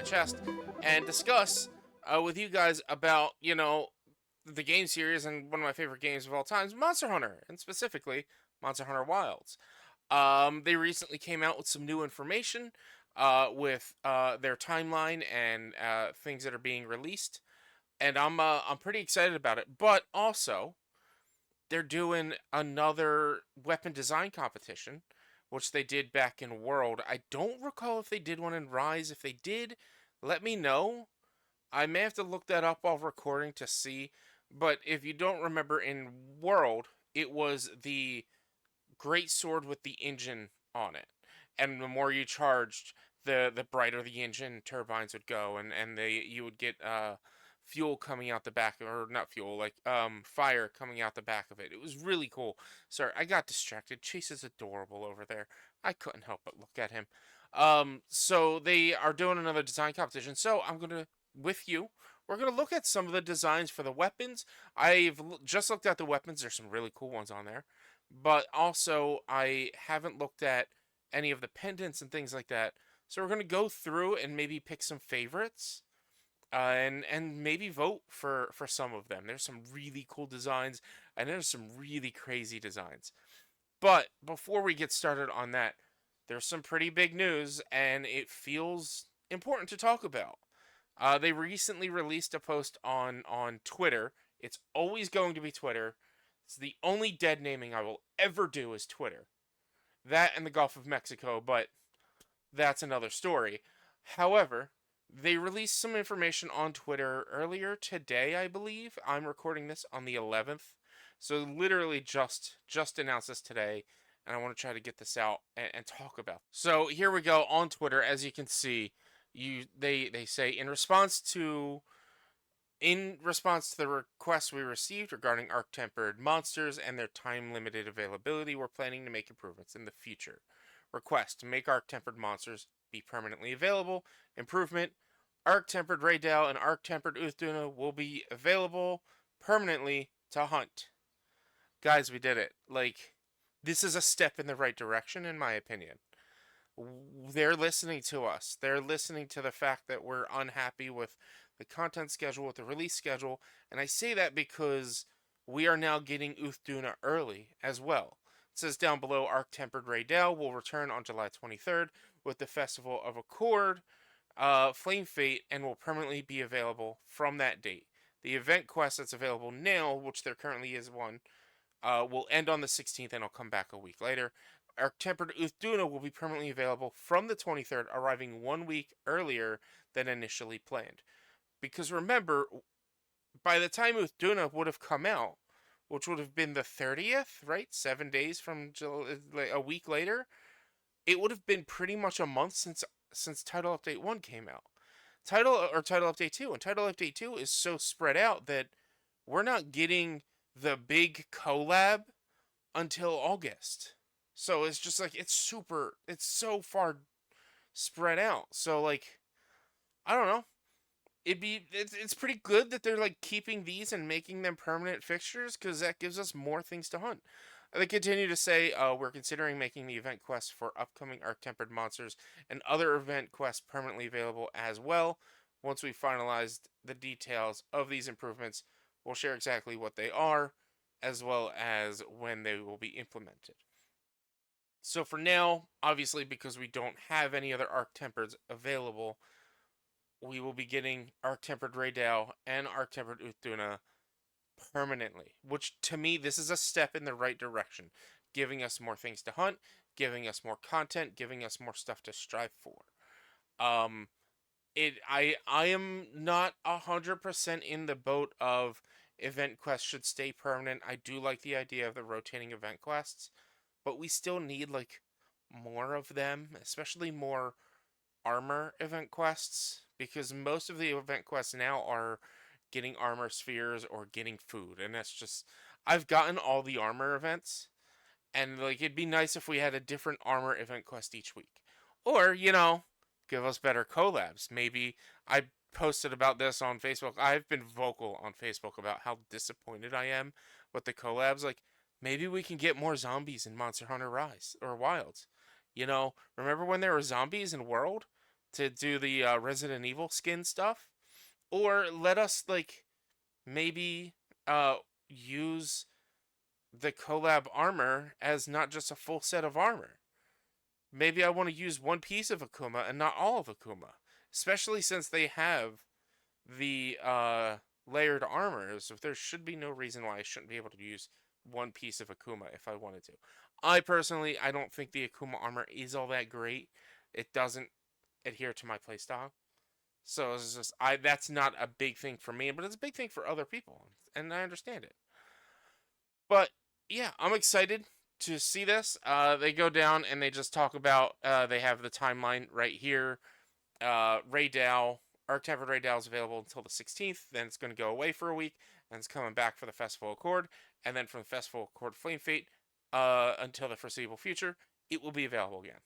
chest and discuss with you guys about, the game series and one of my favorite games of all time, Monster Hunter, and specifically Monster Hunter Wilds. They recently came out with some new information with their timeline and things that are being released, and I'm pretty excited about it. But also, they're doing another weapon design competition, which they did back in World. I don't recall if they did one in Rise. If they did, let me know. I may have to look that up while recording to see. But if you don't remember, in World, it was the great sword with the engine on it, and the more you charged, the brighter the engine turbines would go, and they you would get fuel coming out the back, or not fuel, like fire coming out the back of it. It was really cool. Sorry, I got distracted. Chase is adorable over there. I couldn't help but look at him. So they are doing another design competition. So I'm gonna with you. We're gonna look at some of the designs for the weapons. Just looked at the weapons. There's some really cool ones on there, but also I haven't looked at any of the pendants and things like that. So we're gonna go through and maybe pick some favorites, and maybe vote for some of them. There's some really cool designs, and there's some really crazy designs. But before we get started on that, there's some pretty big news, and it feels important to talk about. They recently released a post on Twitter. It's always going to be Twitter. It's the only dead naming I will ever do is Twitter. That and the Gulf of Mexico, but that's another story. However, they released some information on Twitter earlier today, I believe. I'm recording this on the 11th. So literally just announced this today, and I want to try to get this out and talk about. So here we go on Twitter. As you can see, they say in response to the requests we received regarding arc tempered monsters and their time limited availability, we're planning to make improvements in the future. Request to make arc tempered monsters be permanently available. Improvement: arc tempered Raydale and arc tempered Uthduna will be available permanently to hunt. Guys, we did it. Like, this is a step in the right direction, in my opinion. They're listening to us. They're listening to the fact that we're unhappy with the content schedule, with the release schedule, and I say that because we are now getting Uthduna early as well. It says down below, Arc Tempered Raydale will return on July 23rd with the Festival of Accord, Flame Fate, and will permanently be available from that date. The event quest that's available now, which there currently is one, will end on the 16th and it'll come back a week later. Our tempered Uthduna will be permanently available from the 23rd, arriving 1 week earlier than initially planned. Because remember, by the time Uthduna would have come out, which would have been the 30th, right? 7 days from like a week later, it would have been pretty much a month since Title Update 1 came out. Title Update 2, and Title Update 2 is so spread out that we're not getting the big collab until August. So it's just like it's so far spread out. So like I don't know. It's pretty good that they're like keeping these and making them permanent fixtures because that gives us more things to hunt. They continue to say we're considering making the event quests for upcoming arc tempered monsters and other event quests permanently available as well. Once we finalized the details of these improvements, we'll share exactly what they are as well as when they will be implemented. So for now, obviously, because we don't have any other Arc Tempered available, we will be getting Arc Tempered Raydale and Arc Tempered Uthduna permanently. Which, to me, this is a step in the right direction, giving us more things to hunt, giving us more content, giving us more stuff to strive for. Um, I am not 100% in the boat of event quests should stay permanent. I do like the idea of the rotating event quests, but we still need like more of them, especially more armor event quests, because most of the event quests now are getting armor spheres or getting food, and that's just I've gotten all the armor events, and like it'd be nice if we had a different armor event quest each week. Or, give us better collabs. Maybe I posted about this on Facebook. I've been vocal on Facebook about how disappointed I am with the collabs. Like, maybe we can get more zombies in Monster Hunter Rise or Wilds. Remember when there were zombies in World? to do the Resident Evil skin stuff, or let us like maybe uh use the collab armor as not just a full set of armor. Maybe I want to use one piece of Akuma and not all of Akuma, especially since they have the layered armors. There should be no reason why I shouldn't be able to use one piece of Akuma if I wanted to. I personally, I don't think the Akuma armor is all that great. It doesn't adhere to my playstyle. So it's just that's not a big thing for me, but it's a big thing for other people, and I understand it. But yeah, I'm excited to see this. They go down and they just talk about. They have the timeline right here. Ray Dow, Arc Tempered Ray Dow is available until the 16th. Then it's going to go away for a week, and it's coming back for the Festival Accord, and then from the Festival Accord Flame Fate until the foreseeable future, it will be available again.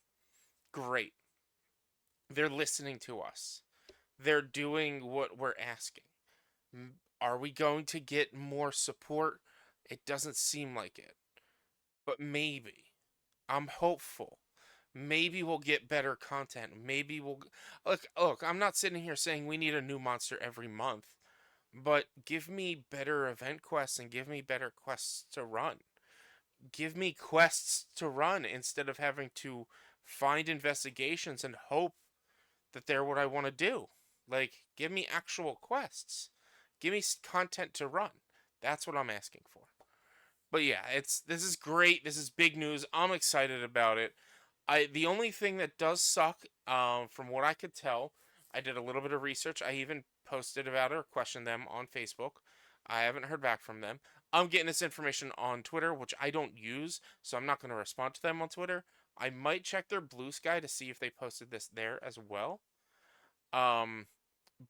Great. They're listening to us. They're doing what we're asking. Are we going to get more support? It doesn't seem like it. But maybe. I'm hopeful. Maybe we'll get better content. Maybe we'll look, I'm not sitting here saying we need a new monster every month, but give me better event quests and give me better quests to run. Give me quests to run instead of having to find investigations and hope that they're what I want to do. Like, give me actual quests. Give me content to run. That's what I'm asking for. But yeah, this is great. This is big news. I'm excited about it. The only thing that does suck, from what I could tell, I did a little bit of research. I even posted about it or questioned them on Facebook. I haven't heard back from them. I'm getting this information on Twitter, which I don't use, so I'm not going to respond to them on Twitter. I might check their Blue Sky to see if they posted this there as well. Um,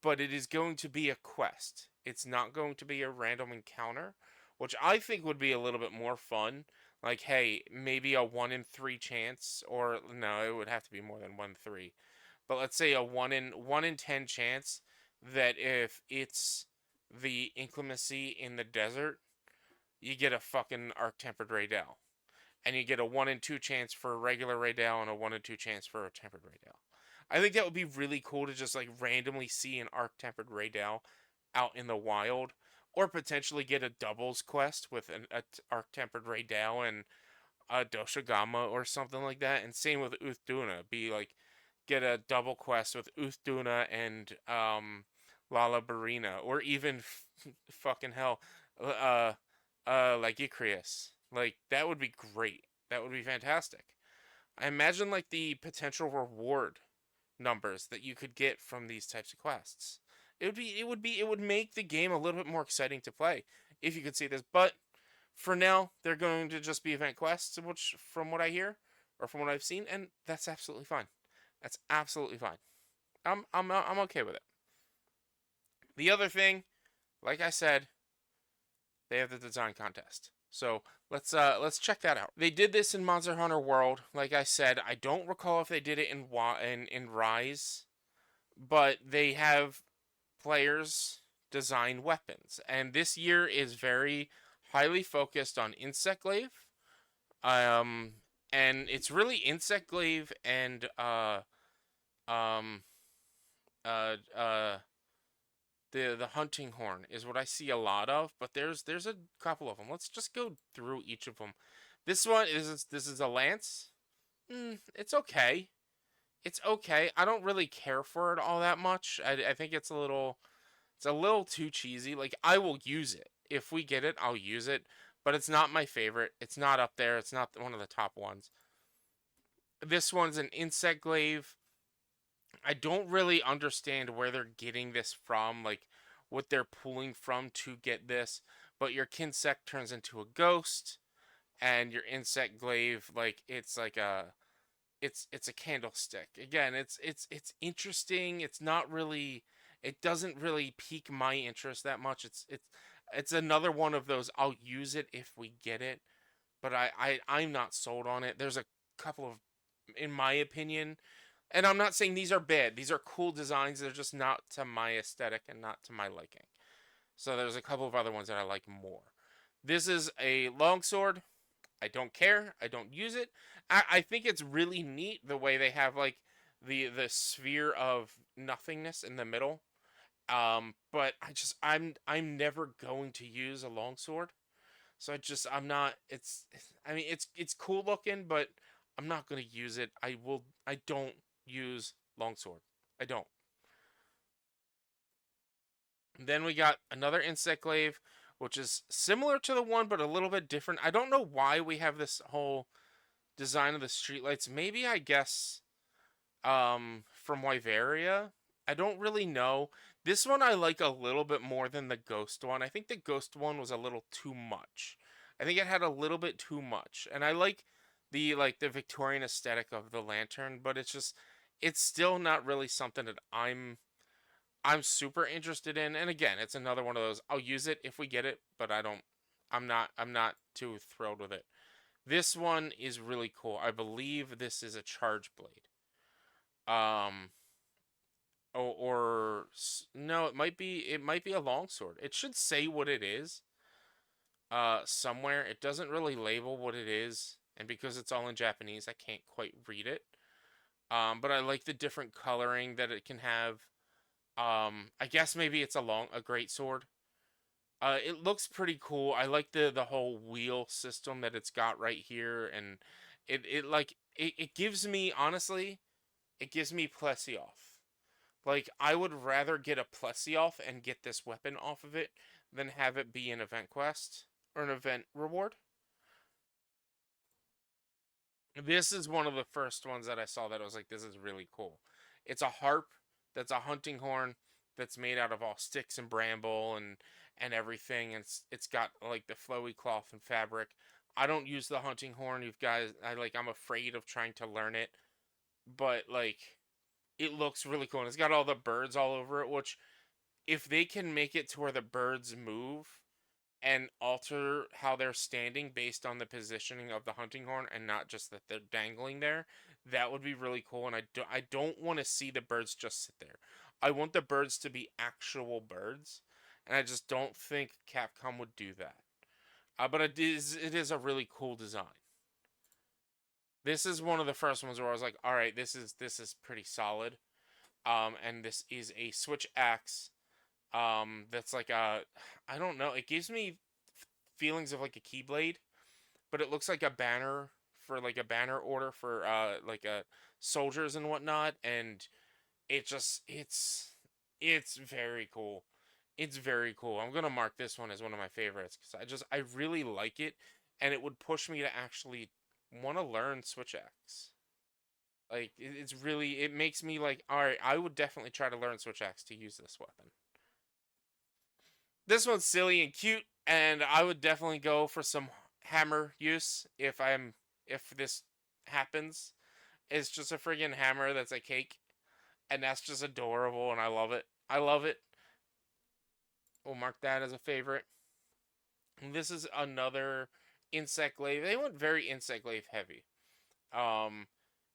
but it is going to be a quest. It's not going to be a random encounter, which I think would be a little bit more fun. Like, hey, maybe a 1 in 3 chance, or no, it would have to be more than 1 3. But let's say a 1 in 10 chance that if it's the inclemency in the desert, you get a fucking arc tempered Raydell, and you get a 1 in 2 chance for a regular Raydell and a 1 in 2 chance for a tempered Raydell. I think that would be really cool to just like randomly see an arc tempered Raydell out in the wild, or potentially get a doubles quest with an arc tempered Raydell and a Doshigama or something like that. And same with Uthduna, be like get a double quest with Uthduna and Lala Barina, or even fucking hell, uh, like Icrius. Like that would be great. That would be fantastic. I imagine like the potential reward numbers that you could get from these types of quests. It would make the game a little bit more exciting to play if you could see this. But for now, they're going to just be event quests, which from what I hear or from what I've seen, and that's absolutely fine. That's absolutely fine. I'm okay with it. The other thing, like I said, they have the design contest. So let's check that out. They did this in Monster Hunter World. Like I said, I don't recall if they did it in Rise, but they have players design weapons, and this year is very highly focused on Insect Glaive. Um, and it's really Insect Glaive and um uh uh the hunting horn is what I see a lot of, but there's a couple of them. Let's just go through each of them. This is a lance. It's okay. It's okay. I don't really care for it all that much. I think it's a little too cheesy. Like I will use it if we get it. I'll use it, but it's not my favorite. It's not up there. It's not one of the top ones. This one's an insect glaive. I don't really understand where they're getting this from, like what they're pulling from to get this. But your Kinsect turns into a ghost, and your insect glaive, like it's like a it's a candlestick. Again, it's interesting. It's not really it doesn't really pique my interest that much. It's another one of those I'll use it if we get it, but I'm not sold on it. There's a couple of in my opinion, and I'm not saying these are bad. These are cool designs. They're just not to my aesthetic and not to my liking. So there's a couple of other ones that I like more. This is a longsword. I don't care. I don't use it. I think it's really neat the way they have like the sphere of nothingness in the middle. But I'm never going to use a longsword. So I'm not. I mean, it's cool looking, but I'm not gonna use it. I don't use longsword. I don't. Then we got another insect glaive, which is similar to the one, but a little bit different. I don't know why we have this whole design of the streetlights. Maybe I guess from Wyveria. I don't really know. This one I like a little bit more than the ghost one. I think the ghost one was a little too much. I think it had a little bit too much. And I like the Victorian aesthetic of the lantern, but it's still not really something that I'm super interested in. And again, it's another one of those I'll use it if we get it, but I'm not too thrilled with it. This one is really cool. I believe this is a charge blade. Um no, it might be a longsword. It should say what it is somewhere. It doesn't really label what it is, and because it's all in Japanese, I can't quite read it. But I like the different coloring that it can have. I guess maybe it's a great sword. It looks pretty cool. I like the whole wheel system that it's got right here, and it gives me, honestly, it gives me Plesioth. Like, I would rather get a Plesioth and get this weapon off of it than have it be an event quest or an event reward. This is one of the first ones that I saw that I was like, this is really cool. It's a harp that's a hunting horn that's made out of all sticks and bramble and everything. And it's got like the flowy cloth and fabric. I don't use the hunting horn. You guys, I'm afraid of trying to learn it, but like it looks really cool. And it's got all the birds all over it, which if they can make it to where the birds move and alter how they're standing based on the positioning of the hunting horn and not just that they're dangling there, that would be really cool. And I don't want to see the birds just sit there. I want the birds to be actual birds, and I just don't think Capcom would do that. But it is a really cool design. This is one of the first ones where I was like, all right, this is pretty solid. And this is a switch axe. That's like a, I don't know. It gives me feelings of like a keyblade, but it looks like a banner for like a banner order for like soldiers and whatnot, and it's very cool. It's very cool. I'm gonna mark this one as one of my favorites because I really like it, and it would push me to actually want to learn Switch Axe. Like it's really it makes me like, all right, I would definitely try to learn Switch Axe to use this weapon. This one's silly and cute, and I would definitely go for some hammer use if this happens. It's just a friggin' hammer that's a cake, and that's just adorable, and I love it. I love it. We'll mark that as a favorite. And this is another insect glaive. They went very insect glaive heavy. Um,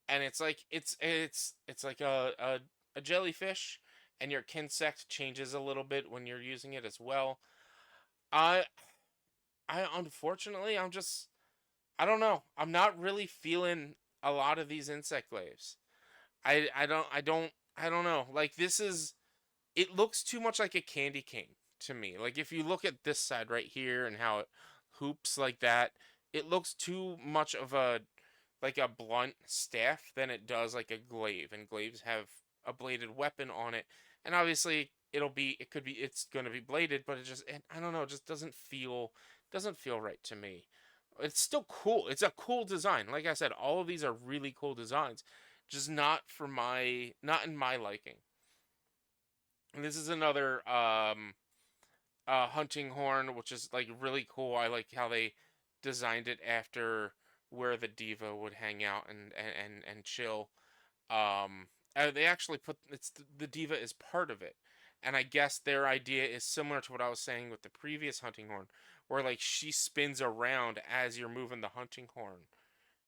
and it's like a jellyfish, and your kinsect changes a little bit when you're using it as well. I I unfortunately I don't know. I'm not really feeling a lot of these insect glaives. I don't know. Like this is it looks too much like a candy cane to me. Like if you look at this side right here and how it hoops like that, it looks too much of a like a blunt staff than it does like a glaive. And glaives have a bladed weapon on it. And obviously it's gonna be bladed, but I don't know, it just doesn't feel right to me. It's still cool. It's a cool design. Like I said, all of these are really cool designs, just not in my liking. And this is another hunting horn, which is like really cool. I like how they designed it after where the diva would hang out and chill. They actually put the diva is part of it, and I guess their idea is similar to what I was saying with the previous hunting horn, where like she spins around as you're moving the hunting horn,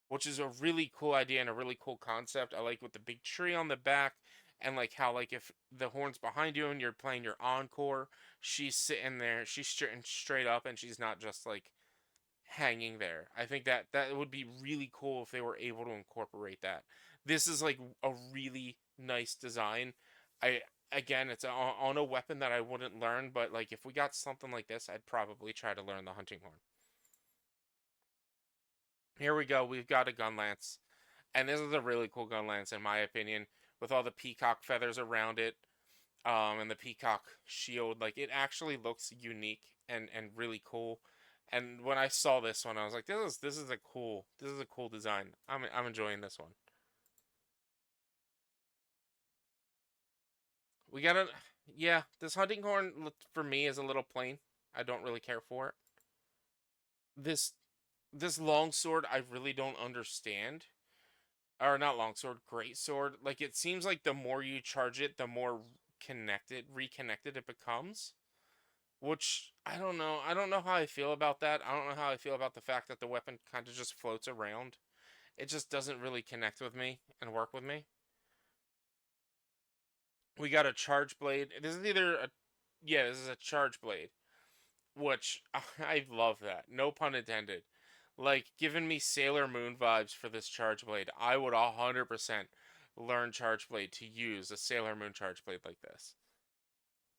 which is a really cool idea and a really cool concept. I like with the big tree on the back, and like how like if the horn's behind you and you're playing your encore, she's sitting there, she's sitting straight up, and she's not just like hanging there. I think that would be really cool if they were able to incorporate that. This is like a really nice design. I Again, it's on a weapon that I wouldn't learn, but like if we got something like this, I'd probably try to learn the hunting horn. Here we go. We've got a gun lance, and this is a really cool gun lance in my opinion, with all the peacock feathers around it, and the peacock shield. Like it actually looks unique and really cool. And when I saw this one, I was like, this is a cool design. I'm enjoying this one. We got a Yeah. This hunting horn for me is a little plain. I don't really care for it. This this long sword I really don't understand. Or not long sword, great sword. Like it seems like the more you charge it, the more reconnected it becomes. Which I don't know. I don't know how I feel about that. I don't know how I feel about the fact that the weapon kind of just floats around. It just doesn't really connect with me and work with me. We got a charge blade. This is either a Yeah, this is a charge blade, which I love that. No pun intended. Like giving me Sailor Moon vibes for this charge blade. I would 100% learn charge blade to use a Sailor Moon charge blade like this.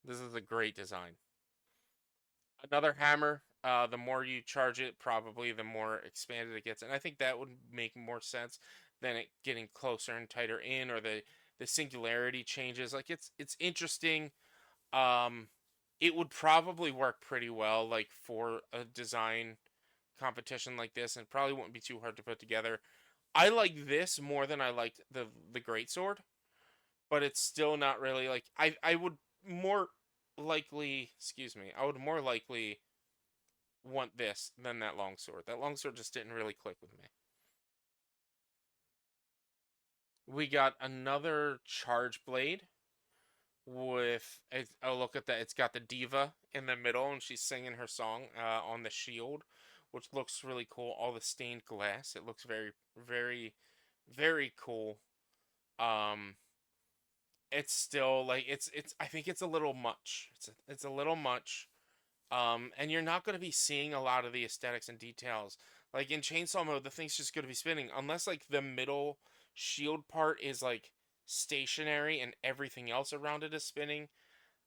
This is a great design. Another hammer. The more you charge it, probably the more expanded it gets, and I think that would make more sense than it getting closer and tighter in, or the singularity changes. Like it's interesting. Um, it would probably work pretty well, like for a design competition like this, and probably wouldn't be too hard to put together. I like this more than I liked the great sword, but it's still not really like I would more likely, excuse me, I would more likely want this than that longsword. That longsword just didn't really click with me. We got another charge blade oh, look at that. It's got the diva in the middle and she's singing her song on the shield, which looks really cool. All the stained glass. It looks very very cool. Um it's still like it's I think it's a little much. It's a little much. And you're not going to be seeing a lot of the aesthetics and details. Like in chainsaw mode, the thing's just going to be spinning unless like the middle shield part is like stationary and everything else around it is spinning.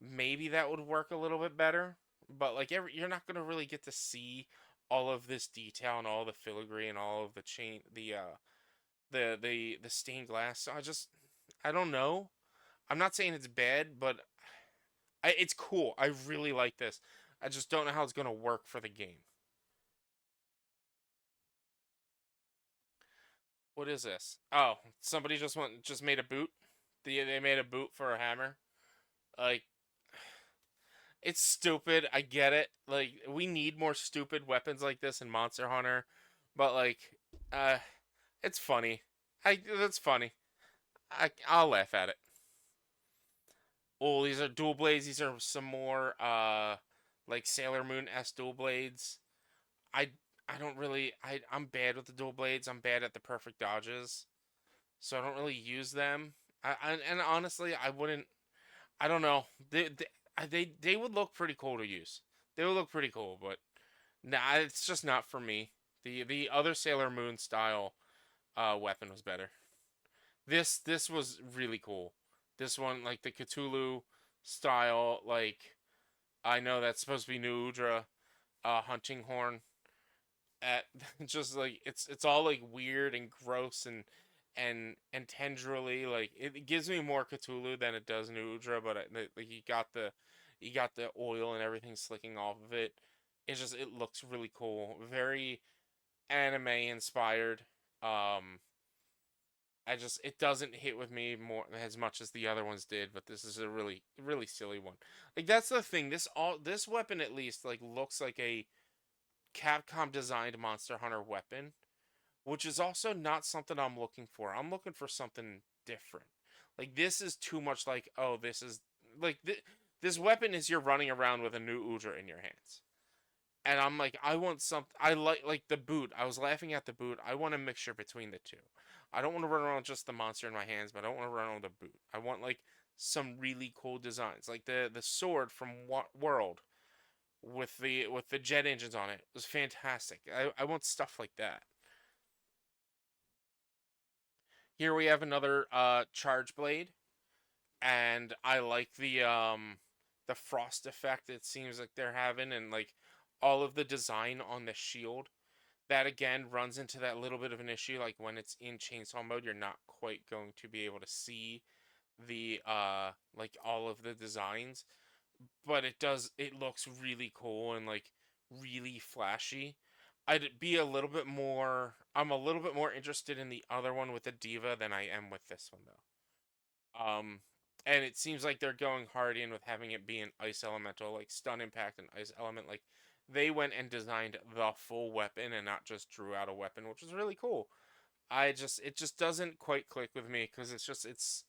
Maybe that would work a little bit better. But like you're not going to really get to see all of this detail and all the filigree and all of the chain the stained glass. So I don't know. I'm not saying it's bad, but it's cool. I really like this. I just don't know how it's gonna work for the game. What is this? Oh, somebody just made a boot. They made a boot for a hammer. Like it's stupid. I get it. Like we need more stupid weapons like this in Monster Hunter, but like, uh, it's funny. That's funny. I'll laugh at it. Oh, these are dual blades. These are some more like Sailor Moon S dual blades. I I don't really I'm bad with the dual blades. I'm bad at the perfect dodges, so I don't really use them. And honestly, I wouldn't. I don't know. They would look pretty cool to use. They would look pretty cool, but nah, it's just not for me. The other Sailor Moon style weapon was better. This was really cool. This one, like the Cthulhu style, like I know that's supposed to be New Udra hunting horn at just like it's all like weird and gross and tendrily like it gives me more Cthulhu than it does Nudra, but like you got the oil and everything slicking off of it. It looks really cool, very anime inspired. Um, it doesn't hit with me more as much as the other ones did, but this is a really silly one. Like that's the thing. This weapon at least like looks like a Capcom designed Monster Hunter weapon, which is also not something I'm looking for. I'm looking for something different. Like this is too much like, oh, this is like this weapon is you're running around with a new Udra in your hands. And I'm like, I want something. I like the boot. I was laughing at the boot. I want a mixture between the two. I don't want to run around with just the monster in my hands, but I don't want to run around with a boot. I want like some really cool designs, like the sword from World with the jet engines on it. It was fantastic. I want stuff like that. Here we have another charge blade, and I like the frost effect it seems like they're having, and like all of the design on the shield. That again runs into that little bit of an issue, like when it's in chainsaw mode, you're not quite going to be able to see the like all of the designs, but it looks really cool and like really flashy. I'm a little bit more interested in the other one with the diva than I am with this one though. And it seems like they're going hard in with having it be an ice elemental, like stun impact and ice element. Like they went and designed the full weapon and not just drew out a weapon, which was really cool. It just doesn't quite click with me because it's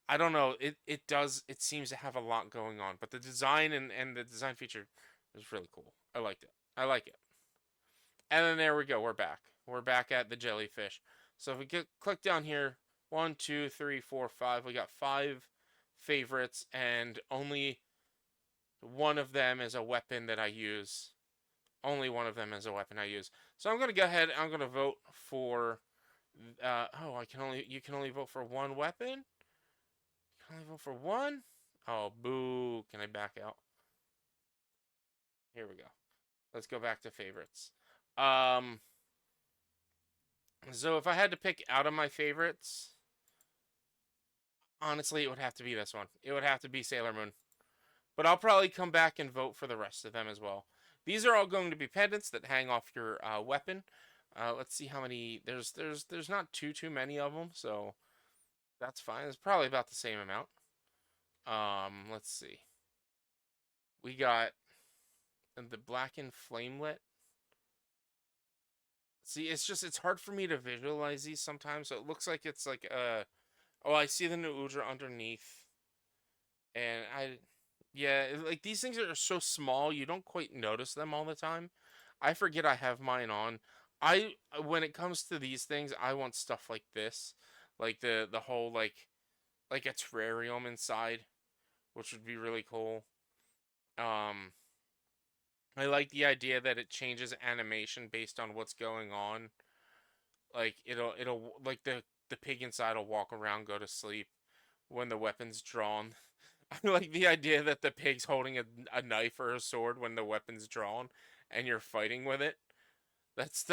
I don't know. It seems to have a lot going on, but the design and the design feature is really cool. I liked it. I like it. And then there we go. We're back. We're back at the jellyfish. So if we click down here, 1, 2, 3, 4, 5. We got 5 favorites, and only one of them is a weapon that I use. Only one of them is a weapon I use. So I'm gonna go ahead. I'm gonna vote for. Oh, you can only vote for one weapon. You can only vote for one. Oh, boo! Can I back out? Here we go. Let's go back to favorites. Um, so if I had to pick out of my favorites, honestly, it would have to be this one. It would have to be Sailor Moon. But I'll probably come back and vote for the rest of them as well. These are all going to be pendants that hang off your weapon. Let's see how many. There's not too many of them, so that's fine. It's probably about the same amount. Let's see. We got the blackened flamelet. See, it's hard for me to visualize these sometimes. So it looks like it's like oh, I see the new Udra underneath, and yeah, like these things are so small you don't quite notice them all the time. I forget I have mine on. When it comes to these things, I want stuff like this, like the whole like a terrarium inside, which would be really cool. Um, I like the idea that it changes animation based on what's going on. Like it'll like the pig inside will walk around, go to sleep when the weapon's drawn. I like the idea that the pig's holding a knife or a sword when the weapon's drawn and you're fighting with it. That's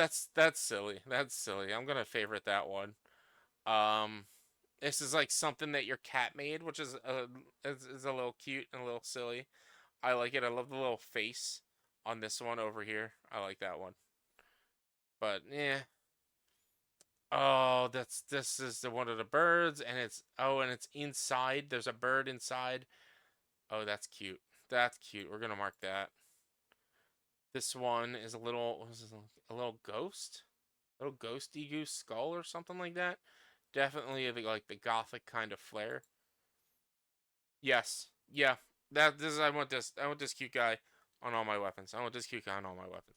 silly. That's silly. I'm gonna favorite that one. Um, this is like something that your cat made, which is a little cute and a little silly. I like it. I love the little face on this one over here. I like that one. But yeah. Oh, this is the one of the birds, and it's inside. There's a bird inside. Oh, that's cute. That's cute. We're gonna mark that. This one is a little, what is this, a little ghost? A little ghosty goose skull or something like that. Definitely like the gothic kind of flair. Yes. Yeah. I want this cute guy on all my weapons. I want this cute guy on all my weapons.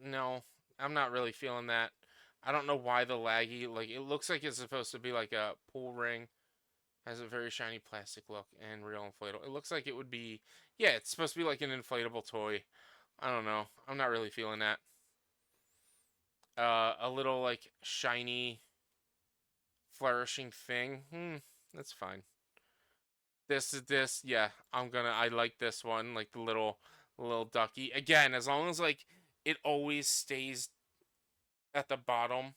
No, I'm not really feeling that. I don't know why the laggy, like it looks like it's supposed to be like a pool ring. Has a very shiny plastic look and real inflatable. It looks like it would be, yeah, it's supposed to be like an inflatable toy. I don't know. I'm not really feeling that. A little like shiny, flourishing thing. That's fine. Yeah. I like this one, like the little ducky. Again, as long as like it always stays at the bottom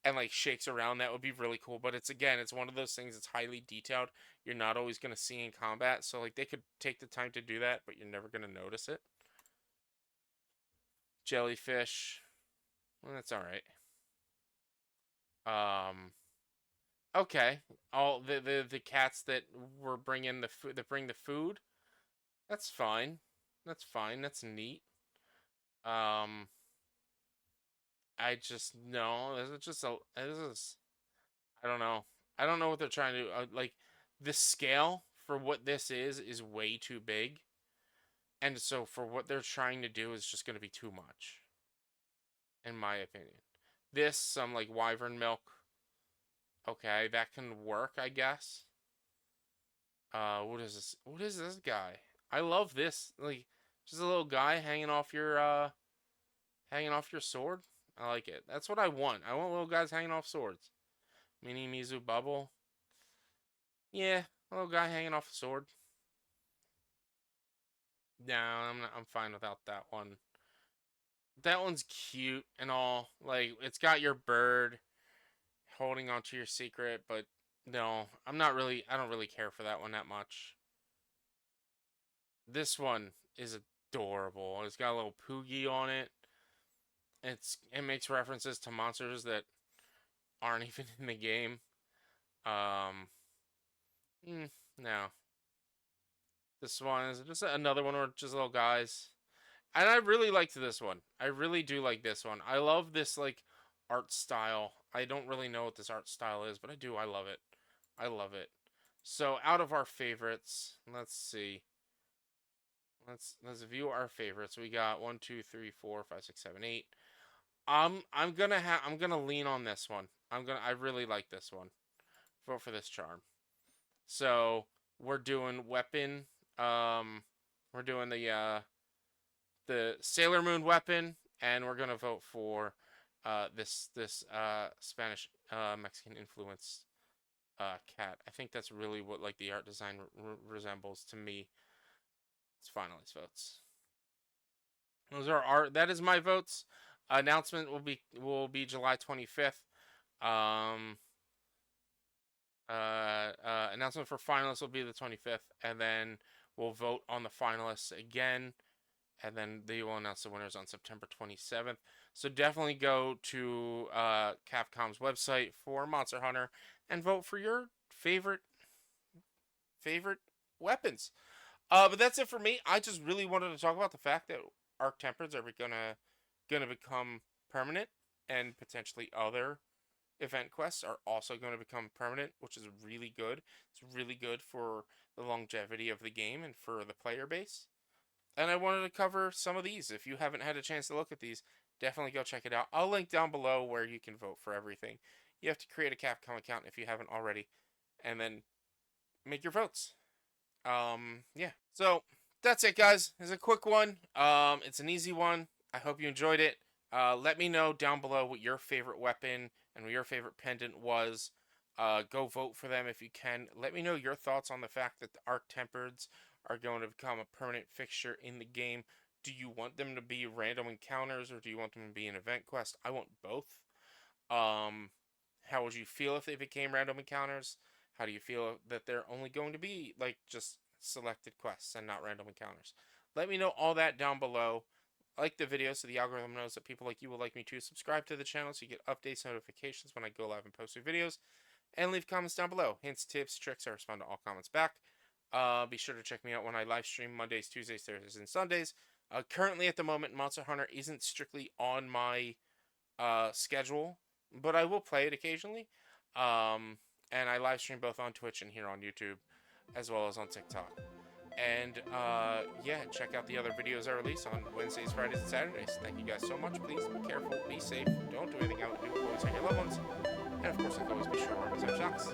and like shakes around, that would be really cool. But it's one of those things that's highly detailed. You're not always gonna see in combat, so like they could take the time to do that, but you're never gonna notice it. Jellyfish, well, that's all right. Um, okay, all the cats that were bringing the food that bring the food. That's fine. That's fine. That's neat. Um, I just no. This is just a. This is. I don't know. I don't know what they're trying to like. The scale for what this is way too big, and so for what they're trying to do is just going to be too much, in my opinion. This some like wyvern milk. Okay, that can work, I guess. What is this? What is this guy? I love this. Like, just a little guy hanging off your sword. I like it. That's what I want. I want little guys hanging off swords. Mini Mizu Bubble. Yeah, little guy hanging off a sword. No, I'm fine without that one. That one's cute and all. Like, it's got your bird holding onto your secret, but no, I don't really care for that one that much. This one is adorable. It's got a little Poogie on it. It makes references to monsters that aren't even in the game. Um, no. This one is just another one where just little guys. And I really liked this one. I really do like this one. I love this like art style. I don't really know what this art style is, but I do. I love it. I love it. So out of our favorites, let's see. Let's view our favorites. We got 1, 2, 3, 4, 5, 6, 7, 8. I'm gonna lean on this one. I really like this one. Vote for this charm. So we're doing weapon. We're doing the Sailor Moon weapon, and we're gonna vote for this Spanish Mexican influence cat. I think that's really what like the art design resembles to me. It's finalist votes. Those are our. That is my votes. Announcement will be July 25th. Um, Announcement for finalists will be the 25th, and then we'll vote on the finalists again, and then they will announce the winners on September 27th. So definitely go to Capcom's website for Monster Hunter and vote for your favorite weapons. But that's it for me. I just really wanted to talk about the fact that Arc Tempereds are gonna become permanent, and potentially other event quests are also going to become permanent, which is really good. It's really good for the longevity of the game and for the player base. And I wanted to cover some of these. If you haven't had a chance to look at these, definitely go check it out. I'll link down below where you can vote for everything. You have to create a Capcom account if you haven't already, and then make your votes. Yeah. So that's it, guys. It's a quick one. It's an easy one. I hope you enjoyed it. Let me know down below what your favorite weapon and what your favorite pendant was. Go vote for them if you can. Let me know your thoughts on the fact that the Arc Tempereds are going to become a permanent fixture in the game. Do you want them to be random encounters, or do you want them to be an event quest? I want both. Um, how would you feel if they became random encounters? How do you feel that they're only going to be like just selected quests and not random encounters? Let me know all that down below. Like the video so the algorithm knows that people like you will like me too. Subscribe to the channel so you get updates, notifications when I go live and post new videos. And leave comments down below. Hints, tips, tricks. I respond to all comments back. Be sure to check me out when I live stream Mondays, Tuesdays, Thursdays, and Sundays. Currently at the moment, Monster Hunter isn't strictly on my schedule, but I will play it occasionally. And I live stream both on Twitch and here on YouTube, as well as on TikTok. And yeah, check out the other videos I release on Wednesdays, Fridays, and Saturdays. Thank you guys so much. Please be careful, be safe, don't do anything out, do always hang your loved ones. And of course, like always, be sure to remember those socks.